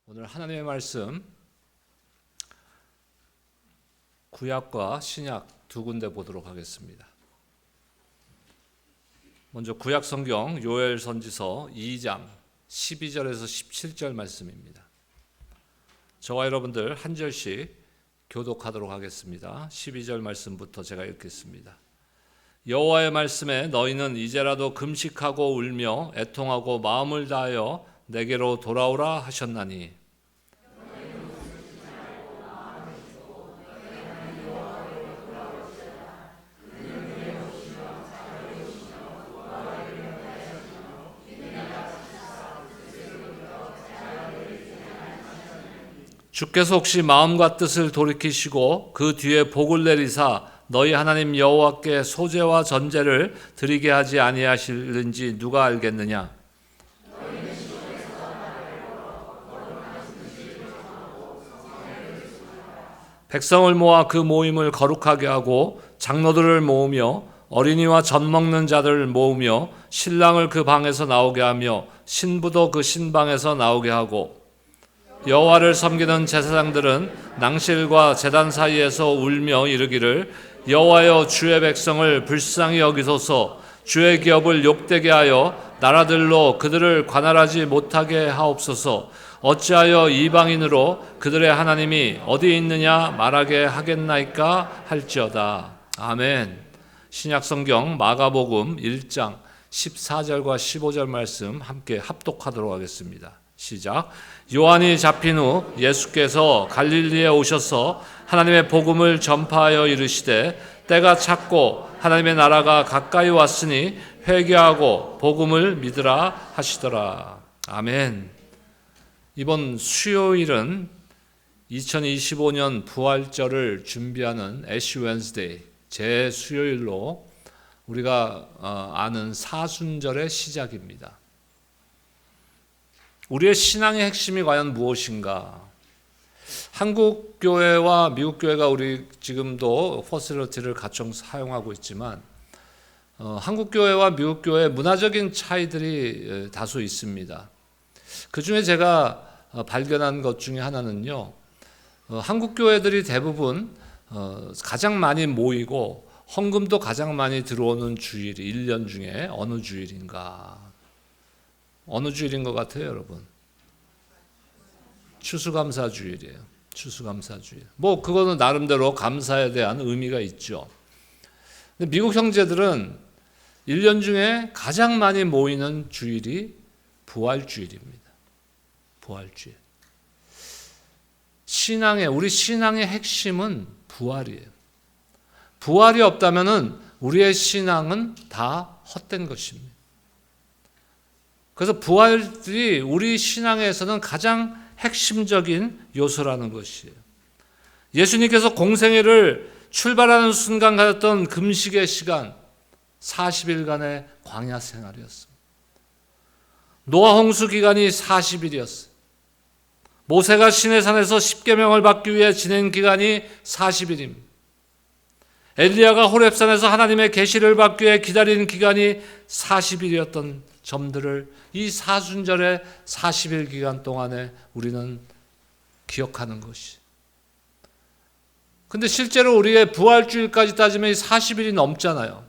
오늘 하나님의 말씀 구약과 신약 두 군데 보도록 하겠습니다. 먼저 구약 성경 요엘 선지서 2장 12절에서 17절 말씀입니다. 저와 여러분들 한 절씩 교독하도록 하겠습니다. 12절 말씀부터 제가 읽겠습니다. 여호와의 말씀에 너희는 이제라도 금식하고 울며 애통하고 마음을 다하여 내게로 돌아오라 하셨나니 주께서 혹시 마음과 뜻을 돌이키시고 그 뒤에 복을 내리사 너희 하나님 여호와께 소제와 전제를 드리게 하지 아니하실는지 누가 알겠느냐? 백성을 모아 그 모임을 거룩하게 하고 장로들을 모으며 어린이와 젖 먹는 자들을 모으며 신랑을 그 방에서 나오게 하며 신부도 그 신방에서 나오게 하고 여호와를 섬기는 제사장들은 낭실과 제단 사이에서 울며 이르기를 여호와여 주의 백성을 불쌍히 여기소서 주의 기업을 욕되게 하여 나라들로 그들을 관할하지 못하게 하옵소서 어찌하여 이방인으로 그들의 하나님이 어디 있느냐 말하게 하겠나이까 할지어다. 아멘. 신약성경 마가복음 1장 14절과 15절 말씀 함께 합독하도록 하겠습니다. 시작. 요한이 잡힌 후 예수께서 갈릴리에 오셔서 하나님의 복음을 전파하여 이르시되 때가 찼고 하나님의 나라가 가까이 왔으니 회개하고 복음을 믿으라 하시더라. 아멘. 이번 수요일은 2025년 부활절을 준비하는 애쉬 웬스데이 제 수요일로 우리가 아는 사순절의 시작입니다. 우리의 신앙의 핵심이 과연 무엇인가? 한국 교회와 미국 교회가 우리 지금도 퍼실리티를 같이 사용하고 있지만 한국 교회와 미국 교회의 문화적인 차이들이 다소 있습니다. 그 중에 제가 발견한 것 중에 하나는요, 한국 교회들이 대부분 가장 많이 모이고 헌금도 가장 많이 들어오는 주일이 1년 중에 어느 주일인가? 어느 주일인 것 같아요, 여러분? 추수감사주일이에요. 추수감사주일. 뭐 그거는 나름대로 감사에 대한 의미가 있죠. 근데 미국 형제들은 1년 중에 가장 많이 모이는 주일이 부활주일입니다. 부활주일. 우리 신앙의 핵심은 부활이에요. 부활이 없다면은 우리의 신앙은 다 헛된 것입니다. 그래서 부활이 우리 신앙에서는 가장 핵심적인 요소라는 것이에요. 예수님께서 공생애를 출발하는 순간 가졌던 금식의 시간 40일간의 광야 생활이었습니다. 노아 홍수 기간이 40일이었어요. 모세가 시내산에서 십계명을 받기 위해 지낸 기간이 40일입니다. 엘리야가 호렙산에서 하나님의 계시를 받기 위해 기다린 기간이 40일이었던 점들을 이 사순절의 40일 기간 동안에 우리는 기억하는 것이. 근데 실제로 우리의 부활주일까지 따지면 40일이 넘잖아요.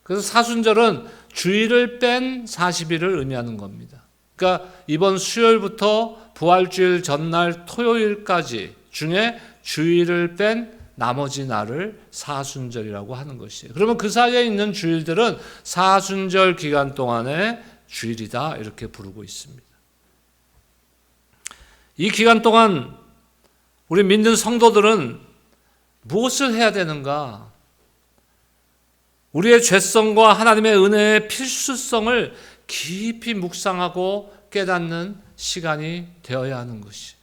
그래서 사순절은 주일을 뺀 40일을 의미하는 겁니다. 그러니까 이번 수요일부터 부활주일 전날 토요일까지 중에 주일을 뺀 나머지 날을 사순절이라고 하는 것이에요. 그러면 그 사이에 있는 주일들은 사순절 기간 동안의 주일이다 이렇게 부르고 있습니다. 이 기간 동안 우리 믿는 성도들은 무엇을 해야 되는가? 우리의 죄성과 하나님의 은혜의 필수성을 깊이 묵상하고 깨닫는 시간이 되어야 하는 것이.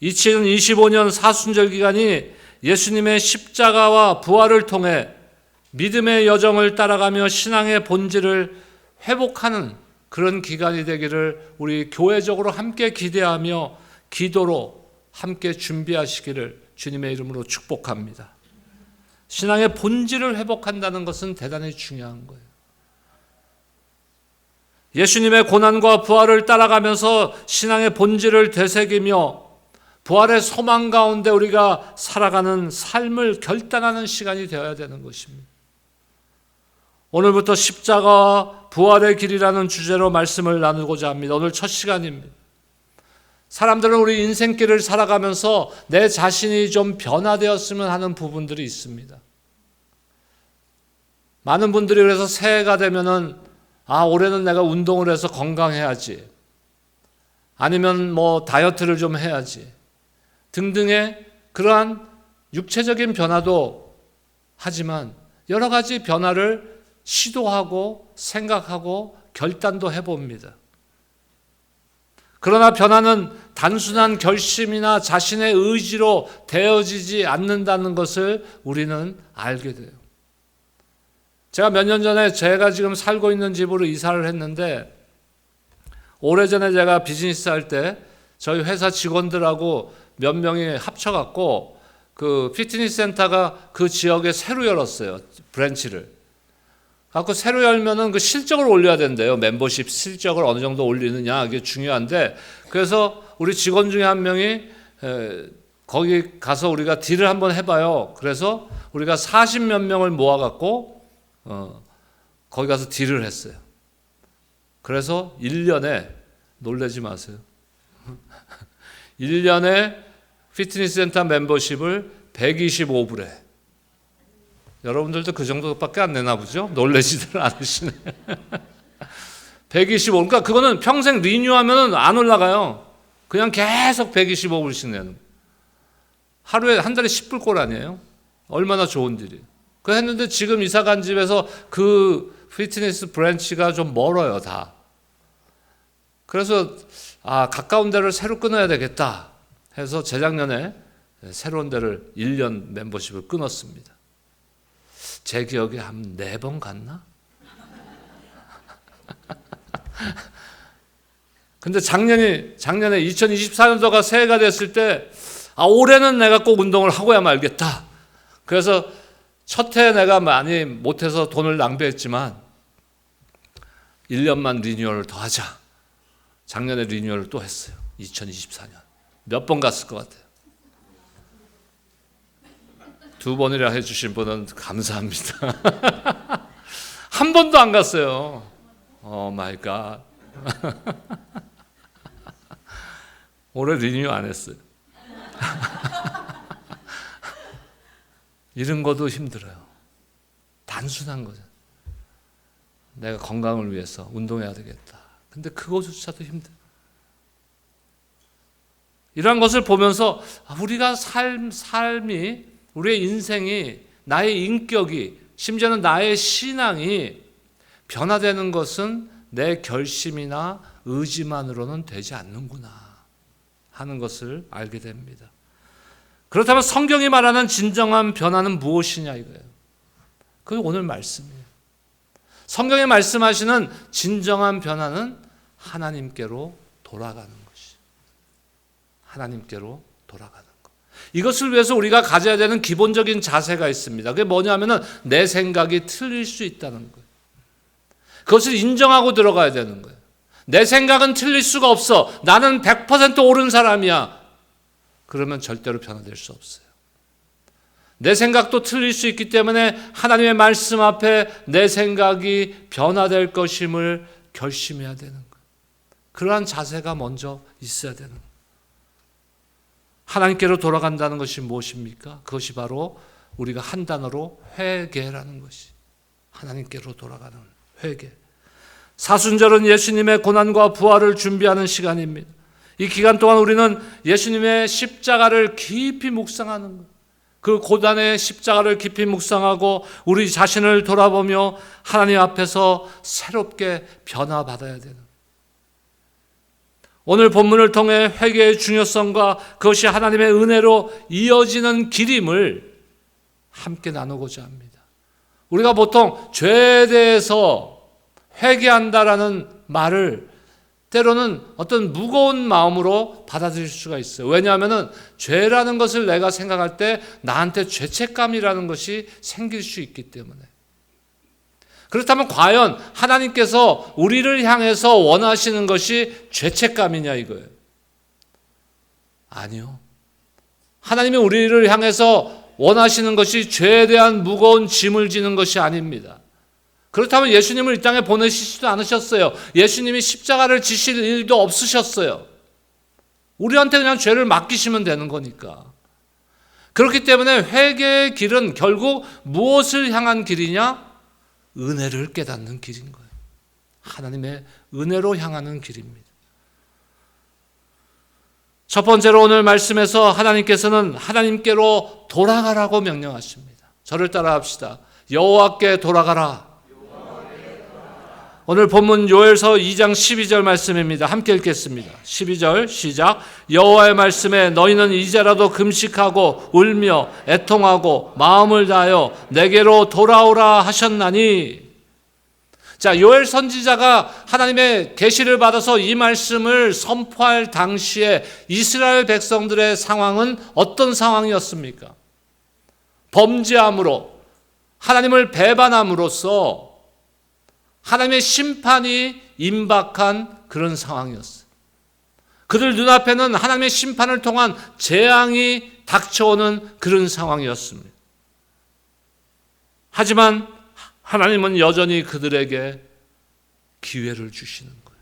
2025년 사순절 기간이 예수님의 십자가와 부활을 통해 믿음의 여정을 따라가며 신앙의 본질을 회복하는 그런 기간이 되기를 우리 교회적으로 함께 기대하며 기도로 함께 준비하시기를 주님의 이름으로 축복합니다. 신앙의 본질을 회복한다는 것은 대단히 중요한 거예요. 예수님의 고난과 부활을 따라가면서 신앙의 본질을 되새기며 부활의 소망 가운데 우리가 살아가는 삶을 결단하는 시간이 되어야 되는 것입니다. 오늘부터 십자가와 부활의 길이라는 주제로 말씀을 나누고자 합니다. 오늘 첫 시간입니다. 사람들은 우리 인생길을 살아가면서 내 자신이 좀 변화되었으면 하는 부분들이 있습니다. 많은 분들이 그래서 새해가 되면은 올해는 내가 운동을 해서 건강해야지, 아니면 다이어트를 좀 해야지 등등의 그러한 육체적인 변화도 하지만 여러 가지 변화를 시도하고 생각하고 결단도 해봅니다. 그러나 변화는 단순한 결심이나 자신의 의지로 되어지지 않는다는 것을 우리는 알게 돼요. 제가 몇 년 전에 제가 지금 살고 있는 집으로 이사를 했는데, 오래전에 제가 비즈니스 할 때 저희 회사 직원들하고 몇 명이 합쳐갖고 그 피트니스 센터가 그 지역에 새로 열었어요. 브랜치를. 갖고 새로 열면은 그 실적을 올려야 된대요. 멤버십 실적을 어느 정도 올리느냐, 이게 중요한데, 그래서 우리 직원 중에 한 명이 거기 가서 우리가 딜을 한번 해봐요. 그래서 우리가 40몇 명을 모아갖고 거기 가서 딜을 했어요. 그래서 1년에, 놀라지 마세요, 1년에 피트니스 센터 멤버십을 125불에, 여러분들도 그 정도밖에 안 내나 보죠? 놀라지들 않으시네. 125, 그러니까 그거는 평생 리뉴하면 안 올라가요. 그냥 계속 125불씩 내는. 하루에, 한 달에 10불꼴 아니에요? 얼마나 좋은 딜이에요. 그 했는데 지금 이사 간 집에서 그 피트니스 브랜치가 좀 멀어요, 다. 그래서 가까운 데를 새로 끊어야 되겠다 해서 재작년에 새로운 데를 1년 멤버십을 끊었습니다. 제 기억에 한 4번 갔나? 근데 작년에 2024년도가 새해가 됐을 때 올해는 내가 꼭 운동을 하고야 말겠다. 그래서 첫 해 내가 많이 못해서 돈을 낭비했지만 1년만 리뉴얼을 더 하자. 작년에 리뉴얼을 또 했어요. 2024년. 몇 번 갔을 것 같아요. 2번이라 해주신 분은 감사합니다. 한 번도 안 갔어요. 오 마이 갓. 올해 리뉴얼 안 했어요. 이런 것도 힘들어요. 단순한 거죠. 내가 건강을 위해서 운동해야 되겠다. 근데 그거조차도 힘들어요. 이러한 것을 보면서 우리가 삶이, 우리의 인생이, 나의 인격이, 심지어는 나의 신앙이 변화되는 것은 내 결심이나 의지만으로는 되지 않는구나 하는 것을 알게 됩니다. 그렇다면 성경이 말하는 진정한 변화는 무엇이냐 이거예요. 그게 오늘 말씀이에요. 성경에 말씀하시는 진정한 변화는 하나님께로 돌아가는 것이. 하나님께로 돌아가는 것. 이것을 위해서 우리가 가져야 되는 기본적인 자세가 있습니다. 그게 뭐냐면은 내 생각이 틀릴 수 있다는 거예요. 그것을 인정하고 들어가야 되는 거예요. 내 생각은 틀릴 수가 없어. 나는 100% 옳은 사람이야. 그러면 절대로 변화될 수 없어요. 내 생각도 틀릴 수 있기 때문에 하나님의 말씀 앞에 내 생각이 변화될 것임을 결심해야 되는 거예요. 그러한 자세가 먼저 있어야 되는 거예요. 하나님께로 돌아간다는 것이 무엇입니까? 그것이 바로 우리가 한 단어로 회개라는 것이. 하나님께로 돌아가는 회개. 사순절은 예수님의 고난과 부활을 준비하는 시간입니다. 이 기간 동안 우리는 예수님의 십자가를 깊이 묵상하는 거예요. 그 고난의 십자가를 깊이 묵상하고 우리 자신을 돌아보며 하나님 앞에서 새롭게 변화받아야 되는 거예요. 오늘 본문을 통해 회개의 중요성과 그것이 하나님의 은혜로 이어지는 길임을 함께 나누고자 합니다. 우리가 보통 죄에 대해서 회개한다라는 말을 때로는 어떤 무거운 마음으로 받아들일 수가 있어요. 왜냐하면 죄라는 것을 내가 생각할 때 나한테 죄책감이라는 것이 생길 수 있기 때문에. 그렇다면 과연 하나님께서 우리를 향해서 원하시는 것이 죄책감이냐 이거예요. 아니요. 하나님이 우리를 향해서 원하시는 것이 죄에 대한 무거운 짐을 지는 것이 아닙니다. 그렇다면 예수님을 이 땅에 보내시지도 않으셨어요. 예수님이 십자가를 지실 일도 없으셨어요. 우리한테 그냥 죄를 맡기시면 되는 거니까. 그렇기 때문에 회개의 길은 결국 무엇을 향한 길이냐? 은혜를 깨닫는 길인 거예요. 하나님의 은혜로 향하는 길입니다. 첫 번째로 오늘 말씀에서 하나님께서는 하나님께로 돌아가라고 명령하십니다. 저를 따라 합시다. 여호와께 돌아가라. 오늘 본문 요엘서 2장 12절 말씀입니다. 함께 읽겠습니다. 12절 시작. 여호와의 말씀에 너희는 이제라도 금식하고 울며 애통하고 마음을 다하여 내게로 돌아오라 하셨나니. 자, 요엘 선지자가 하나님의 계시를 받아서 이 말씀을 선포할 당시에 이스라엘 백성들의 상황은 어떤 상황이었습니까? 범죄함으로 하나님을 배반함으로써 하나님의 심판이 임박한 그런 상황이었어요. 그들 눈앞에는 하나님의 심판을 통한 재앙이 닥쳐오는 그런 상황이었습니다. 하지만 하나님은 여전히 그들에게 기회를 주시는 거예요.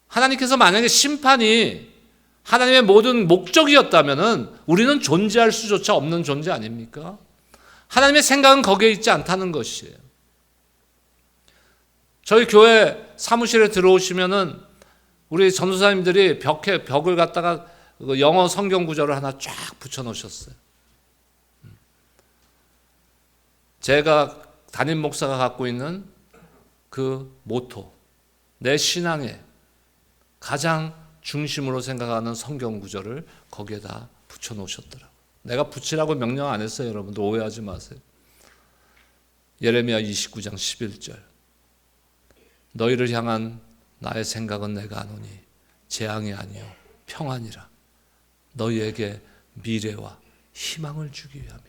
하나님께서 만약에 심판이 하나님의 모든 목적이었다면 우리는 존재할 수조차 없는 존재 아닙니까? 하나님의 생각은 거기에 있지 않다는 것이에요. 저희 교회 사무실에 들어오시면은 우리 전도사님들이 벽을 갖다가 영어 성경 구절을 하나 쫙 붙여 놓으셨어요. 제가 담임 목사가 갖고 있는 그 모토, 내 신앙의 가장 중심으로 생각하는 성경 구절을 거기에다 붙여 놓으셨더라고요. 내가 붙이라고 명령 안 했어요. 여러분들 오해하지 마세요. 예레미야 29장 11절. 너희를 향한 나의 생각은 내가 아노니 재앙이 아니요 평안이라. 너희에게 미래와 희망을 주기 위함이다.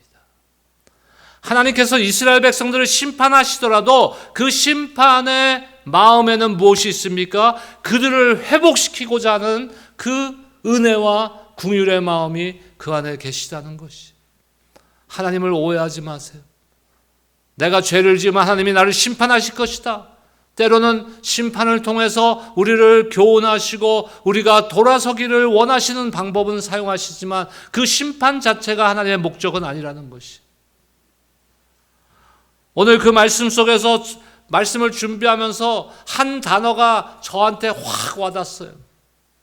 하나님께서 이스라엘 백성들을 심판하시더라도 그 심판의 마음에는 무엇이 있습니까? 그들을 회복시키고자 하는 그 은혜와 긍휼의 마음이 그 안에 계시다는 것이. 하나님을 오해하지 마세요. 내가 죄를 지으면 하나님이 나를 심판하실 것이다. 때로는 심판을 통해서 우리를 교훈하시고 우리가 돌아서기를 원하시는 방법은 사용하시지만 그 심판 자체가 하나님의 목적은 아니라는 것이. 오늘 그 말씀 속에서 말씀을 준비하면서 한 단어가 저한테 확 와닿았어요.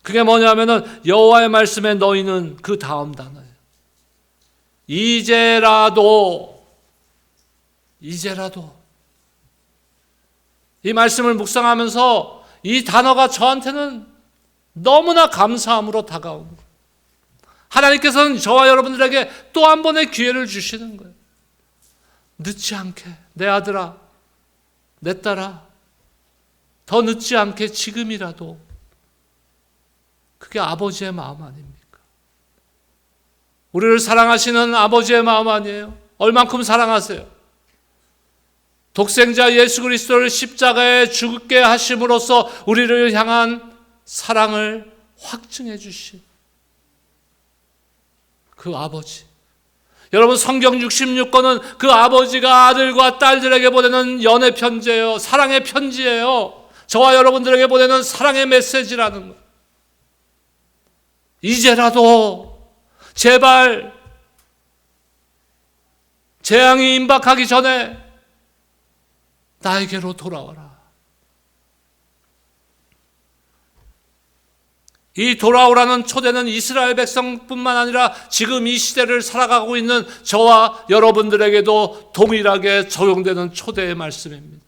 그게 뭐냐면은 여호와의 말씀에 너희는 그 다음 단어예요. 이제라도 이 말씀을 묵상하면서 이 단어가 저한테는 너무나 감사함으로 다가온 거예요. 하나님께서는 저와 여러분들에게 또 한 번의 기회를 주시는 거예요. 늦지 않게 내 아들아, 내 딸아, 더 늦지 않게 지금이라도. 그게 아버지의 마음 아닙니까? 우리를 사랑하시는 아버지의 마음 아니에요? 얼만큼 사랑하세요? 독생자 예수 그리스도를 십자가에 죽게 하심으로써 우리를 향한 사랑을 확증해 주신 그 아버지. 여러분, 성경 66권은 그 아버지가 아들과 딸들에게 보내는 연애 편지예요. 사랑의 편지예요. 저와 여러분들에게 보내는 사랑의 메시지라는 거예요. 이제라도 제발 재앙이 임박하기 전에 나에게로 돌아와라. 이 돌아오라는 초대는 이스라엘 백성뿐만 아니라 지금 이 시대를 살아가고 있는 저와 여러분들에게도 동일하게 적용되는 초대의 말씀입니다.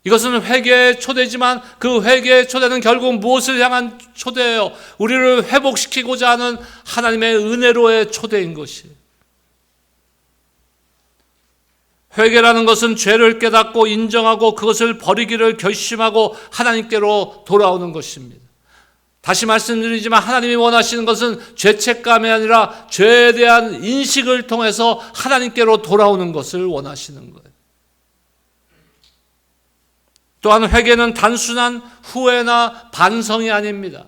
이것은 회개의 초대지만 그 회개의 초대는 결국 무엇을 향한 초대예요? 우리를 회복시키고자 하는 하나님의 은혜로의 초대인 것이에요. 회개라는 것은 죄를 깨닫고 인정하고 그것을 버리기를 결심하고 하나님께로 돌아오는 것입니다. 다시 말씀드리지만 하나님이 원하시는 것은 죄책감이 아니라 죄에 대한 인식을 통해서 하나님께로 돌아오는 것을 원하시는 거예요. 또한 회개는 단순한 후회나 반성이 아닙니다.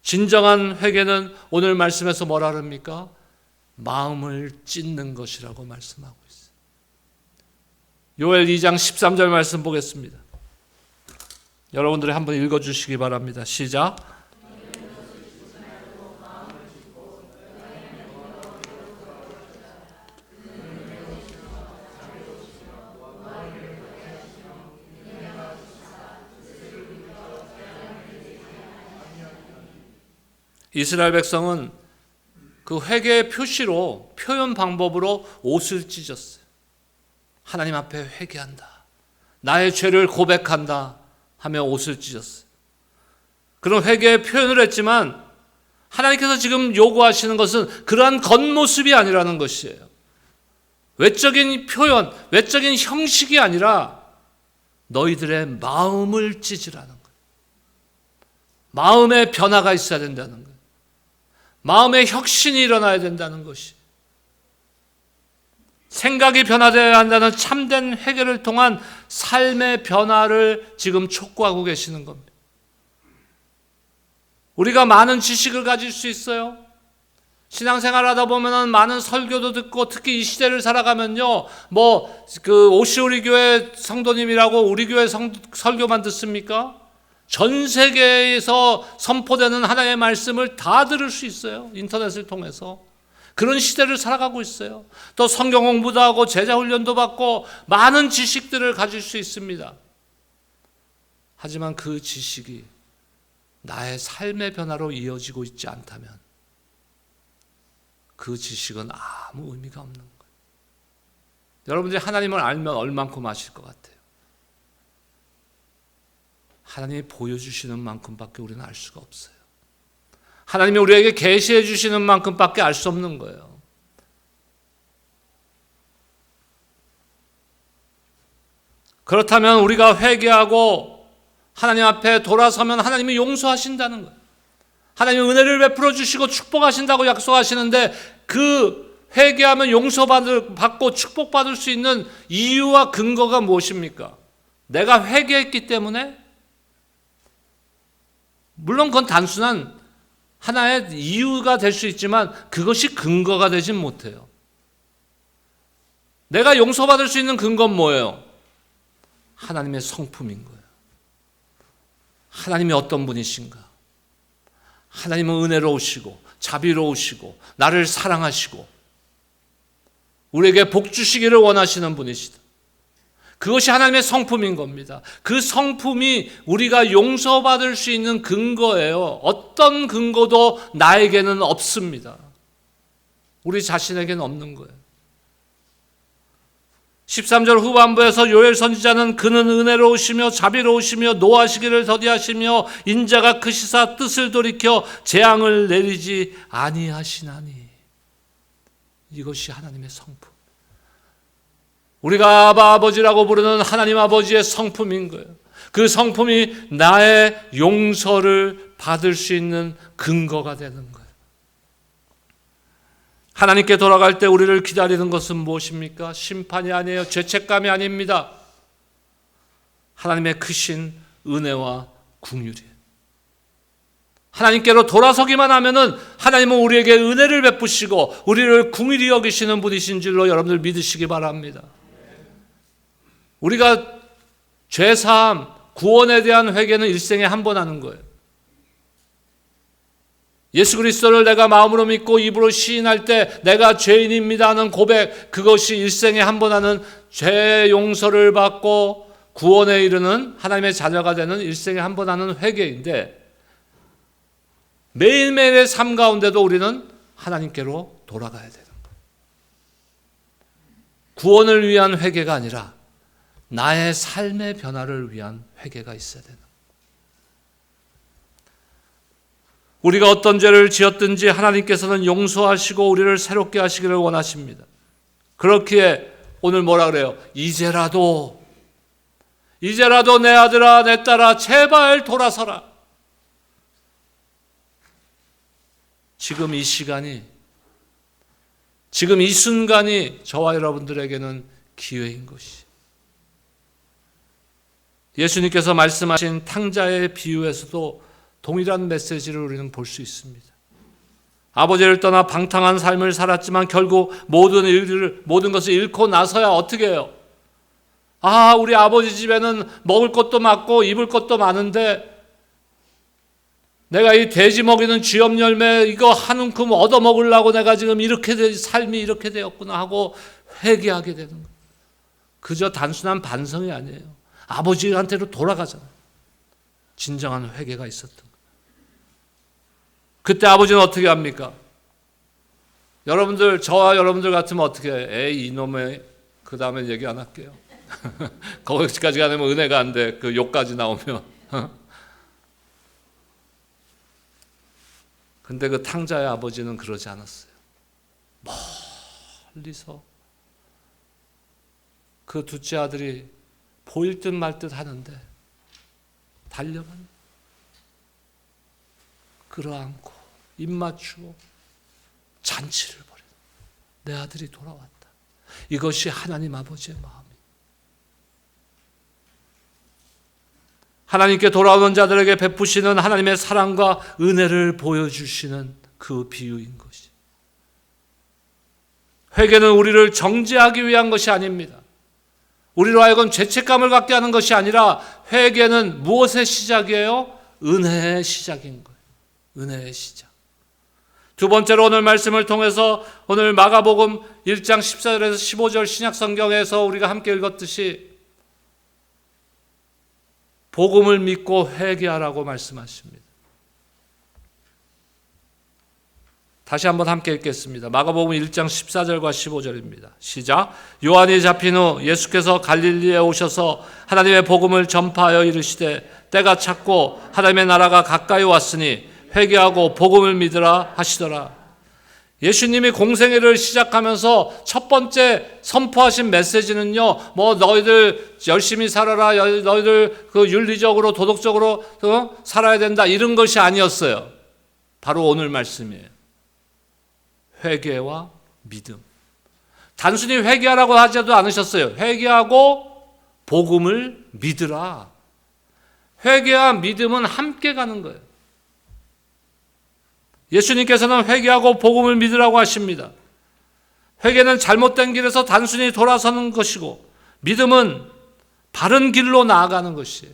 진정한 회개는 오늘 말씀에서 뭐라 그럽니까? 마음을 찢는 것이라고 말씀하고 있어요. 요엘 2장 13절 말씀 보겠습니다. 여러분들이 한번 읽어주시기 바랍니다. 시작. 이스라엘 백성은 그 회개의 표시로, 표현 방법으로 옷을 찢었어요. 하나님 앞에 회개한다, 나의 죄를 고백한다 하며 옷을 찢었어요. 그런 회개의 표현을 했지만 하나님께서 지금 요구하시는 것은 그러한 겉모습이 아니라는 것이에요. 외적인 표현, 외적인 형식이 아니라 너희들의 마음을 찢으라는 거예요. 마음의 변화가 있어야 된다는 거예요. 마음의 혁신이 일어나야 된다는 것이, 생각이 변화되어야 한다는 참된 회개를 통한 삶의 변화를 지금 촉구하고 계시는 겁니다. 우리가 많은 지식을 가질 수 있어요. 신앙생활 하다 보면은 많은 설교도 듣고, 특히 이 시대를 살아가면요, 오시우리 교회 성도님이라고 우리 교회 설교만 듣습니까? 전 세계에서 선포되는 하나님의 말씀을 다 들을 수 있어요. 인터넷을 통해서. 그런 시대를 살아가고 있어요. 또 성경 공부도 하고 제자 훈련도 받고 많은 지식들을 가질 수 있습니다. 하지만 그 지식이 나의 삶의 변화로 이어지고 있지 않다면 그 지식은 아무 의미가 없는 거예요. 여러분들이 하나님을 알면 얼만큼 아실 것 같아요? 하나님이 보여주시는 만큼밖에 우리는 알 수가 없어요. 하나님이 우리에게 계시해 주시는 만큼밖에 알 수 없는 거예요. 그렇다면 우리가 회개하고 하나님 앞에 돌아서면 하나님이 용서하신다는 거예요. 하나님이 은혜를 베풀어 주시고 축복하신다고 약속하시는데, 그 회개하면 용서받고 축복받을 수 있는 이유와 근거가 무엇입니까? 내가 회개했기 때문에? 물론 그건 단순한 하나의 이유가 될 수 있지만 그것이 근거가 되진 못해요. 내가 용서받을 수 있는 근거는 뭐예요? 하나님의 성품인 거예요. 하나님이 어떤 분이신가? 하나님은 은혜로우시고 자비로우시고 나를 사랑하시고 우리에게 복 주시기를 원하시는 분이시다. 그것이 하나님의 성품인 겁니다. 그 성품이 우리가 용서받을 수 있는 근거예요. 어떤 근거도 나에게는 없습니다. 우리 자신에게는 없는 거예요. 13절 후반부에서 요엘 선지자는 그는 은혜로우시며 자비로우시며 노하시기를 더디하시며 인자가 크시사 뜻을 돌이켜 재앙을 내리지 아니하시나니, 이것이 하나님의 성품. 우리가 아버지라고 부르는 하나님 아버지의 성품인 거예요. 그 성품이 나의 용서를 받을 수 있는 근거가 되는 거예요. 하나님께 돌아갈 때 우리를 기다리는 것은 무엇입니까? 심판이 아니에요. 죄책감이 아닙니다. 하나님의 크신 은혜와 긍휼이에요. 하나님께로 돌아서기만 하면은 하나님은 우리에게 은혜를 베푸시고 우리를 긍휼히 여기시는 분이신 줄로 여러분들 믿으시기 바랍니다. 우리가 죄사함, 구원에 대한 회개는 일생에 한 번 하는 거예요. 예수 그리스도를 내가 마음으로 믿고 입으로 시인할 때 내가 죄인입니다 하는 고백, 그것이 일생에 한 번 하는 죄 용서를 받고 구원에 이르는 하나님의 자녀가 되는 일생에 한 번 하는 회개인데, 매일매일의 삶 가운데도 우리는 하나님께로 돌아가야 되는 거예요. 구원을 위한 회개가 아니라 나의 삶의 변화를 위한 회개가 있어야 되는 거예요. 우리가 어떤 죄를 지었든지 하나님께서는 용서하시고 우리를 새롭게 하시기를 원하십니다. 그렇기에 오늘 뭐라 그래요? 이제라도 내 아들아 내 딸아 제발 돌아서라. 지금 이 시간이, 지금 이 순간이 저와 여러분들에게는 기회인 것이. 예수님께서 말씀하신 탕자의 비유에서도 동일한 메시지를 우리는 볼 수 있습니다. 아버지를 떠나 방탕한 삶을 살았지만 결국 모든 것을 잃고 나서야 어떻게 해요? 우리 아버지 집에는 먹을 것도 많고 입을 것도 많은데 내가 이 돼지 먹이는 쥐염 열매 이거 한 움큼 얻어 먹으려고 내가 지금 삶이 이렇게 되었구나 하고 회개하게 되는 거예요. 그저 단순한 반성이 아니에요. 아버지한테로 돌아가잖아요. 진정한 회개가 있었던 거예요. 그때 아버지는 어떻게 합니까? 여러분들, 저와 여러분들 같으면 어떻게 해요? 에이 이놈의, 그 다음에 얘기 안 할게요. 거기까지 가면 은혜가 안 돼. 그 욕까지 나오면. 근데 그 탕자의 아버지는 그러지 않았어요. 멀리서 그 둘째 아들이 보일 듯 말 듯 하는데 달려간, 끌어안고 입 맞추고 잔치를 벌여. 내 아들이 돌아왔다. 이것이 하나님 아버지의 마음이에요. 하나님께 돌아오는 자들에게 베푸시는 하나님의 사랑과 은혜를 보여주시는 그 비유인 것이. 회개는 우리를 정죄하기 위한 것이 아닙니다. 우리로 하여금 죄책감을 갖게 하는 것이 아니라 회개는 무엇의 시작이에요? 은혜의 시작인 거예요. 은혜의 시작. 두 번째로 오늘 말씀을 통해서 오늘 마가복음 1장 14절에서 15절 신약성경에서 우리가 함께 읽었듯이 복음을 믿고 회개하라고 말씀하십니다. 다시 한번 함께 읽겠습니다. 마가복음 1장 14절과 15절입니다. 시작. 요한이 잡힌 후 예수께서 갈릴리에 오셔서 하나님의 복음을 전파하여 이르시되 때가 찼고 하나님의 나라가 가까이 왔으니 회개하고 복음을 믿으라 하시더라. 예수님이 공생애를 시작하면서 첫 번째 선포하신 메시지는요, 너희들 열심히 살아라, 너희들 그 윤리적으로 도덕적으로 살아야 된다, 이런 것이 아니었어요. 바로 오늘 말씀이에요. 회개와 믿음. 단순히 회개하라고 하지도 않으셨어요. 회개하고 복음을 믿으라. 회개와 믿음은 함께 가는 거예요. 예수님께서는 회개하고 복음을 믿으라고 하십니다. 회개는 잘못된 길에서 단순히 돌아서는 것이고 믿음은 바른 길로 나아가는 것이에요.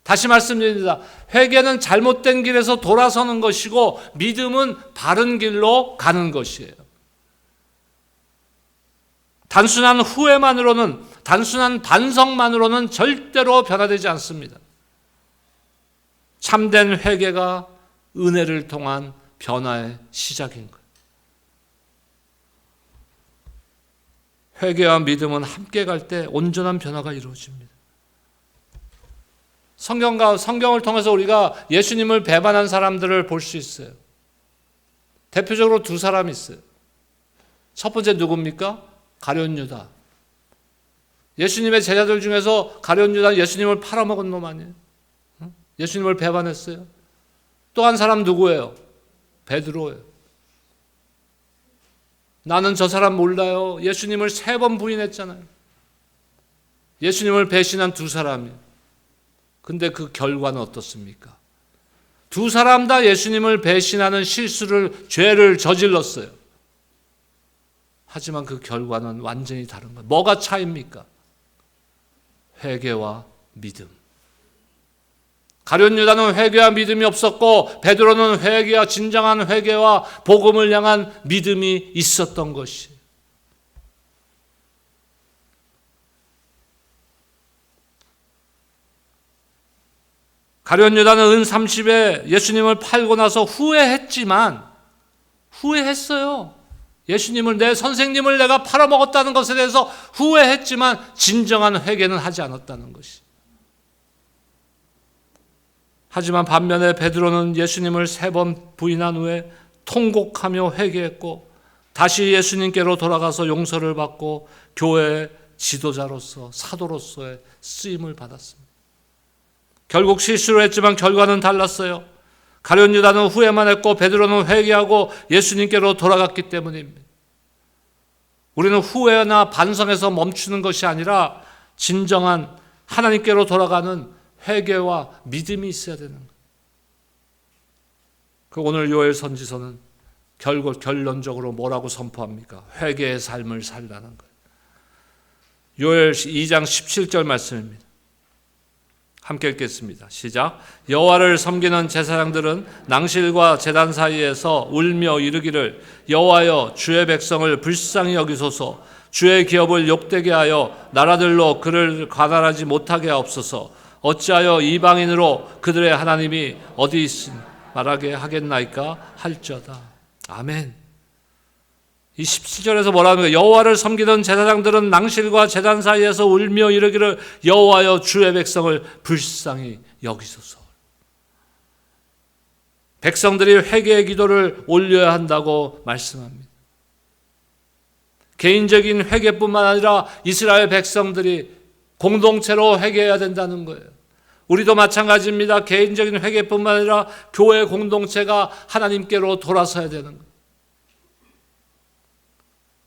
다시 말씀드립니다. 회개는 잘못된 길에서 돌아서는 것이고 믿음은 바른 길로 가는 것이에요. 단순한 후회만으로는, 단순한 반성만으로는 절대로 변화되지 않습니다. 참된 회개가 은혜를 통한 변화의 시작인 거예요. 회개와 믿음은 함께 갈 때 온전한 변화가 이루어집니다. 성경을 통해서 우리가 예수님을 배반한 사람들을 볼 수 있어요. 대표적으로 두 사람이 있어요. 첫 번째 누굽니까? 가룟 유다. 예수님의 제자들 중에서 가룟 유다는 예수님을 팔아먹은 놈 아니에요? 예수님을 배반했어요. 또 한 사람 누구예요? 베드로예요. 나는 저 사람 몰라요. 예수님을 3번 부인했잖아요. 예수님을 배신한 두 사람이에요. 근데 그 결과는 어떻습니까? 두 사람 다 예수님을 배신하는 죄를 저질렀어요. 하지만 그 결과는 완전히 다른 거예요. 뭐가 차이입니까? 회개와 믿음. 가룟 유다는 회개와 믿음이 없었고 베드로는 진정한 회개와 복음을 향한 믿음이 있었던 것이. 가룟 유다는 은 30에 예수님을 팔고 나서 후회했어요. 예수님을, 내 선생님을 내가 팔아먹었다는 것에 대해서 후회했지만 진정한 회개는 하지 않았다는 것이. 하지만 반면에 베드로는 예수님을 3번 부인한 후에 통곡하며 회개했고 다시 예수님께로 돌아가서 용서를 받고 교회의 지도자로서, 사도로서의 쓰임을 받았습니다. 결국 실수를 했지만 결과는 달랐어요. 가룟 유다는 후회만 했고 베드로는 회개하고 예수님께로 돌아갔기 때문입니다. 우리는 후회나 반성에서 멈추는 것이 아니라 진정한 하나님께로 돌아가는 회개와 믿음이 있어야 되는 거예요. 그 오늘 요엘 선지서는 결론적으로 뭐라고 선포합니까? 회개의 삶을 살라는 거예요. 요엘 2장 17절 말씀입니다. 함께 읽겠습니다. 시작. 여호와를 섬기는 제사장들은 낭실과 제단 사이에서 울며 이르기를 여호와여 주의 백성을 불쌍히 여기소서 주의 기업을 욕되게 하여 나라들로 그를 관할하지 못하게 하옵소서 어찌하여 이방인으로 그들의 하나님이 어디 있으니 말하게 하겠나이까 할지어다. 아멘. 이 17절에서 뭐라 합니까? 여호와를 섬기던 제사장들은 낭실과 제단 사이에서 울며 이르기를 여호와여 주의 백성을 불쌍히 여기소서. 백성들이 회개의 기도를 올려야 한다고 말씀합니다. 개인적인 회개뿐만 아니라 이스라엘 백성들이 공동체로 회개해야 된다는 거예요. 우리도 마찬가지입니다. 개인적인 회개뿐만 아니라 교회 공동체가 하나님께로 돌아서야 되는 거예요.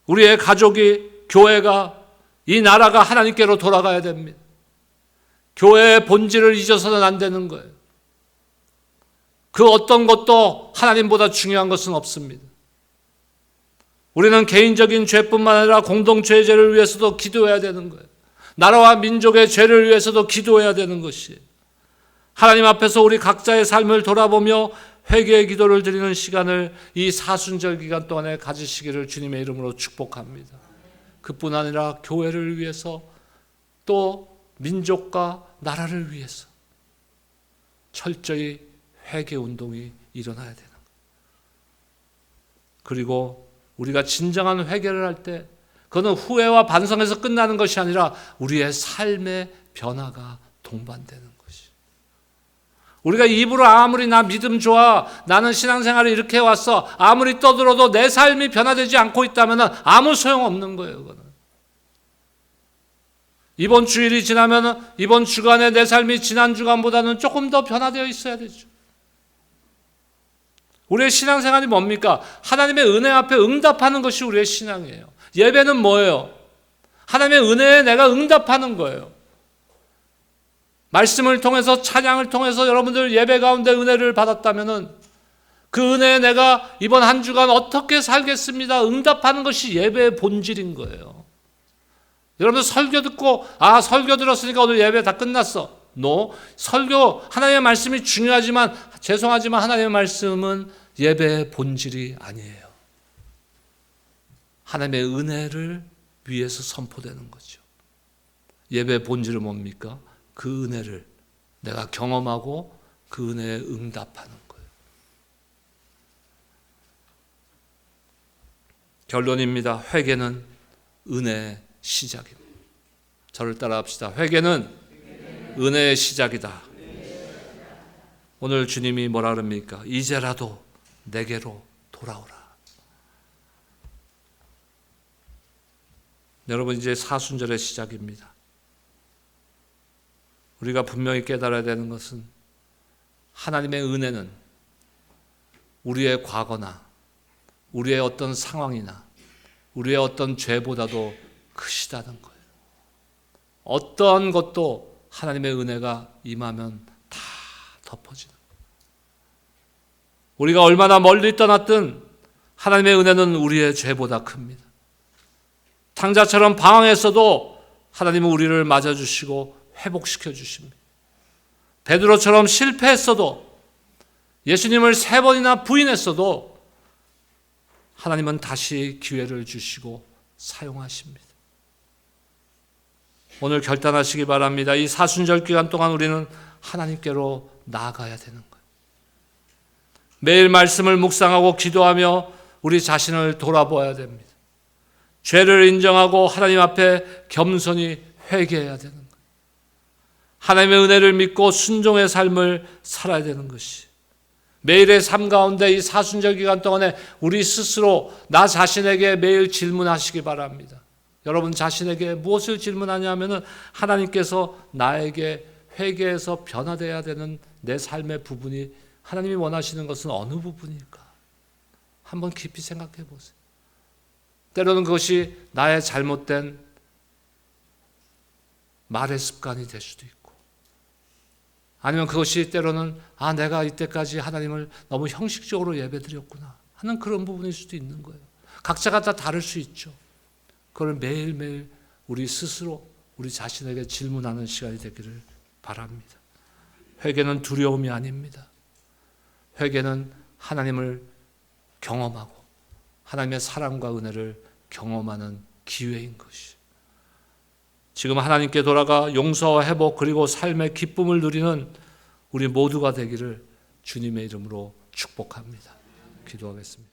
우리의 가족이, 교회가, 이 나라가 하나님께로 돌아가야 됩니다. 교회의 본질을 잊어서는 안 되는 거예요. 그 어떤 것도 하나님보다 중요한 것은 없습니다. 우리는 개인적인 죄뿐만 아니라 공동체의 죄를 위해서도 기도해야 되는 거예요. 나라와 민족의 죄를 위해서도 기도해야 되는 것이에요. 하나님 앞에서 우리 각자의 삶을 돌아보며 회개의 기도를 드리는 시간을 이 사순절 기간 동안에 가지시기를 주님의 이름으로 축복합니다. 그뿐 아니라 교회를 위해서 또 민족과 나라를 위해서 철저히 회개 운동이 일어나야 되는 거예요. 그리고 우리가 진정한 회개를 할 때 그거는 후회와 반성에서 끝나는 것이 아니라 우리의 삶의 변화가 동반되는 것이에요. 우리가 입으로 아무리 나 믿음 좋아, 나는 신앙생활을 이렇게 해왔어, 아무리 떠들어도 내 삶이 변화되지 않고 있다면 아무 소용없는 거예요. 그거는. 이번 주일이 지나면 이번 주간에 내 삶이 지난 주간보다는 조금 더 변화되어 있어야 되죠. 우리의 신앙생활이 뭡니까? 하나님의 은혜 앞에 응답하는 것이 우리의 신앙이에요. 예배는 뭐예요? 하나님의 은혜에 내가 응답하는 거예요. 말씀을 통해서, 찬양을 통해서 여러분들 예배 가운데 은혜를 받았다면 그 은혜에 내가 이번 한 주간 어떻게 살겠습니다. 응답하는 것이 예배의 본질인 거예요. 여러분들 설교 듣고 설교 들었으니까 오늘 예배 다 끝났어. 설교, 하나님의 말씀이 중요하지만 죄송하지만 하나님의 말씀은 예배의 본질이 아니에요. 하나님의 은혜를 위해서 선포되는 거죠. 예배의 본질은 뭡니까? 그 은혜를 내가 경험하고 그 은혜에 응답하는 거예요. 결론입니다. 회개는 은혜의 시작입니다. 저를 따라 합시다. 회개는 은혜의 시작이다. 오늘 주님이 뭐라 그럽니까? 이제라도 내게로 돌아오라. 여러분, 이제 사순절의 시작입니다. 우리가 분명히 깨달아야 되는 것은 하나님의 은혜는 우리의 과거나 우리의 어떤 상황이나 우리의 어떤 죄보다도 크시다는 거예요. 어떤 것도 하나님의 은혜가 임하면 다 덮어지는 거예요. 우리가 얼마나 멀리 떠났든 하나님의 은혜는 우리의 죄보다 큽니다. 탕자처럼 방황했어도 하나님은 우리를 맞아주시고 회복시켜 주십니다. 베드로처럼 실패했어도, 예수님을 3번이나 부인했어도 하나님은 다시 기회를 주시고 사용하십니다. 오늘 결단하시기 바랍니다. 이 사순절 기간 동안 우리는 하나님께로 나아가야 되는 거예요. 매일 말씀을 묵상하고 기도하며 우리 자신을 돌아보아야 됩니다. 죄를 인정하고 하나님 앞에 겸손히 회개해야 되는 거예요. 하나님의 은혜를 믿고 순종의 삶을 살아야 되는 것이, 매일의 삶 가운데 이 사순절 기간 동안에 우리 스스로 나 자신에게 매일 질문하시기 바랍니다. 여러분 자신에게 무엇을 질문하냐면 하나님께서 나에게 회개해서 변화되어야 되는 내 삶의 부분이 하나님이 원하시는 것은 어느 부분일까? 한번 깊이 생각해 보세요. 때로는 그것이 나의 잘못된 말의 습관이 될 수도 있고, 아니면 그것이 때로는 내가 이때까지 하나님을 너무 형식적으로 예배드렸구나 하는 그런 부분일 수도 있는 거예요. 각자가 다 다를 수 있죠. 그걸 매일매일 우리 스스로 우리 자신에게 질문하는 시간이 되기를 바랍니다. 회개는 두려움이 아닙니다. 회개는 하나님을 경험하고 하나님의 사랑과 은혜를 경험하는 기회인 것이. 지금 하나님께 돌아가 용서와 회복 그리고 삶의 기쁨을 누리는 우리 모두가 되기를 주님의 이름으로 축복합니다. 기도하겠습니다.